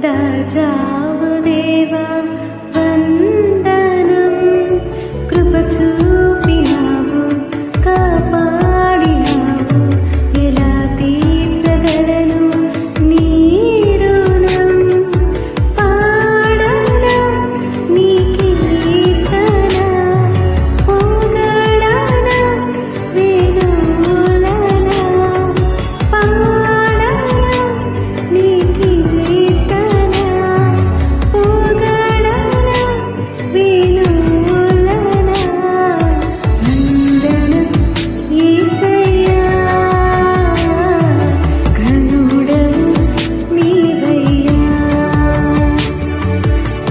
దాచావు దేవా వందనం. కృప చూపినావు, కాపాడినావు, ఎలా తీర్చగలను నీ రుణం. పాడనా నీ కీర్తన, పొగడనా వేణువులనా. పాడనా నీ కీర్తన, పొగడనా వేణువులనా. వందనం యేసయ్యా, ఘనుడవు నీవయ్యా.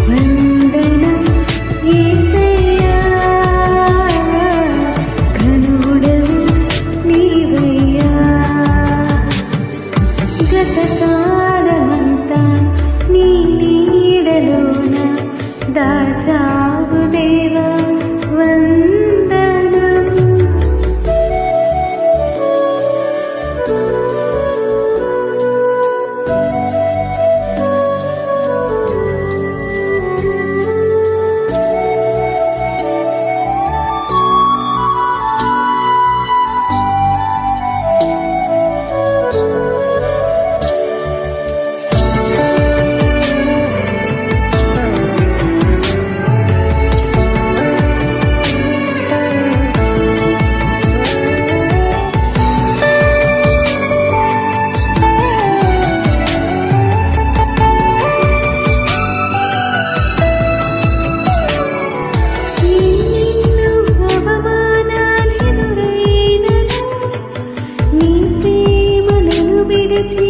వందనం యేసయ్యా, ఘనుడవు నీవయ్యా. గతకాలమంతా నీ నీడలోన దాచావు దేవా వందనం. ఎన్నెన్నో అవమానాలెదురైనను నీ ప్రేమ నన్ను విడిచి